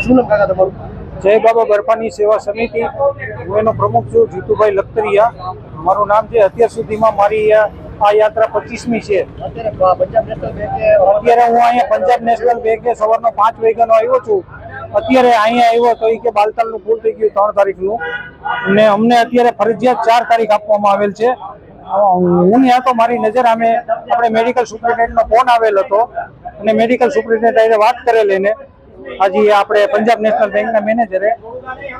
શું નામ કાકા તમારું? જય બાબા બરફાની સેવા સમિતિ, હું એનો પ્રમુખ છું, જીતુભાઈ લખતરિયા મારું નામ છે। અત્યાર સુધીમાં મારી આ યાત્રા 25મી છે। અત્યારે હું અહીંયા પંજાબ નેશનલ બેંકે સવારનો 5 વાગ્યાનો આવ્યો છું। અત્યારે અહીંયા આવ્યો તો એ કે બાલતાલનું પૂર થઈ ગયું 3 તારીખનું, અને અમને અત્યારે ફરજિયાત 4 તારીખ આપવામાં આવેલ છે। હું ત્યાં તો મારી નજર સામે આપણે મેડિકલ સુપ્રિન્ટેન્ડન્ટનો ફોન આવેલ હતો, અને મેડિકલ સુપ્રિન્ટેન્ડન્ટ વાત કરેલ એને આજે આપણે પંજાબ નેશનલ બેંકના મેનેજરે,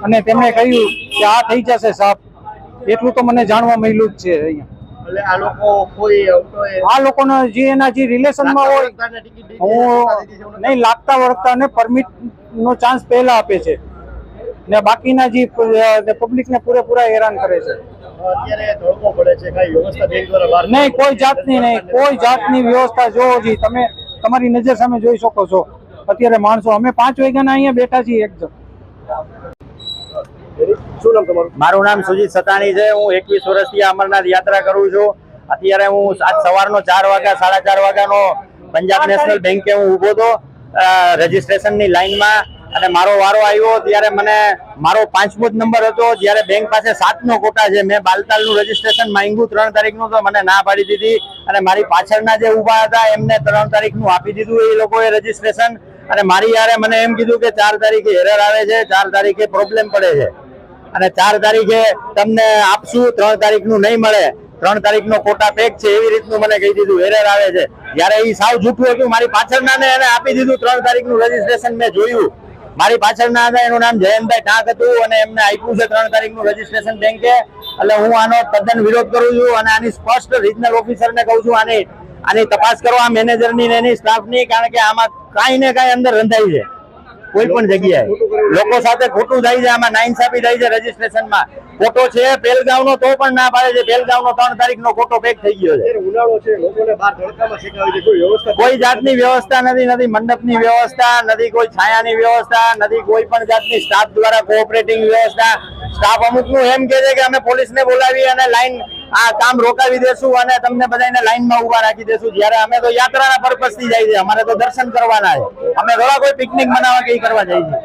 અને તેમણે કહ્યું કે આ થઈ જશે સાહેબ, એટલું તો મને જાણવા મળ્યું જ છે। અહીંયા આ લોકોના જે એના જે રિલેશનમાં હોય, હું નહીં લાગતા વળગતા ને પરમિટ નો ચાન્સ પહેલા આપે છે, ને બાકીના જે પબ્લિકને પૂરેપૂરા હેરાન કરે છે। નહીં, કોઈ જાતની નહીં, કોઈ જાતની વ્યવસ્થા જોવો જી તમે તમારી નજર સામે જોઈ શકો છો। અત્યારે માણસો અમે 5 વાગ્યાના અહીંયા બેઠા છીએ એકદમ। શું નામ તમારું? મારું નામ સુજીત સતાણી છે। હું 21 વર્ષથી અમરનાથ યાત્રા કરું છું। અત્યારે હું આજ સવારનો 4 વાગ્યા 4:30 વાગ્યાનો પંજાબ નેશનલ બેંકે હું ઊભો હતો રજીસ્ટ્રેશનની લાઈનમાં, અને મારો વારો આવ્યો ત્યારે મને મારો 5મો જ નંબર હતો, જ્યારે બેંક પાસે 7નો કોટા છે। મેં બાલતાલનું રજીસ્ટ્રેશન માંગ્યું 3 તારીખનું, તો મને ના પાડી દીધી, અને મારી પાછળના જે ઊભા હતા એમને 3 તારીખનું આપી દીધું એ લોકોએ રજીસ્ટ્રેશન, અને મારી યારે મને એમ કીધું કે 4 તારીખે એરર આવે છે, 4 તારીખે પ્રોબ્લેમ પડે છે, અને 4 તારીખે તમને આપશું, 3 તારીખનું નહીં મળે, 3 તારીખનો કોટા પેક છે એવી રીતનું મને કહી દીધું, એરર આવે છે। જ્યારે એ સાવ જૂઠું હતું। મારી પાછળનાને એને આપી દીધું 3 તારીખનું રજીસ્ટ્રેશન। મેં જોયું, મારી પાછળના હતા એનું નામ જયંતભાઈ ટાંક હતું, અને એમને આપ્યું છે 3 તારીખનું રજીસ્ટ્રેશન બેંકે। એટલે હું આનો તદ્દન વિરોધ કરું છું, અને આની સ્પષ્ટ રિજનલ ઓફિસરને કહું છું આની તપાસ કરો, આ મેનેજરની ને એની સ્ટાફની, કારણ કે આમાં કાંઈ ને કાંઈ અંદર રંધાઈ છે। કોઈ પણ જગ્યાએ લોકો સાથે ખોટું થાય છે, આમાં નાઇન્સાફી થાય છે। રજીસ્ટ્રેશનમાં ખોટો છે પહેલગાંવનો, તો પણ ના પાડે છે। પહેલગાંવનો 3 તારીખનો ખોટો પેક થઈ ગયો છે। ઉનાળો છે, લોકોને બહાર તડકામાં શેકાવે છે, કોઈ વ્યવસ્થા કોઈ જાતની વ્યવસ્થા નથી, નથી મંડપની વ્યવસ્થા, નથી કોઈ છાયાની વ્યવસ્થા, નથી કોઈ પણ જાતની સ્ટાફ દ્વારા કોઓપરેટિંગ વ્યવસ્થા। સ્ટાફ અમુકનું એમ કહે છે કે અમે પોલીસને બોલાવી અને લાઈન આ કામ રોકાવી દેશું અને તમને બધાને લાઈનમાં ઉભા રાખી દેશું, જ્યારે અમે તો યાત્રાના પર્પઝથી જાય છે, અમારે તો દર્શન કરવાના છે, અમે થોડા કોઈ પિકનિક મનાવવા કે કરવા જાય છે।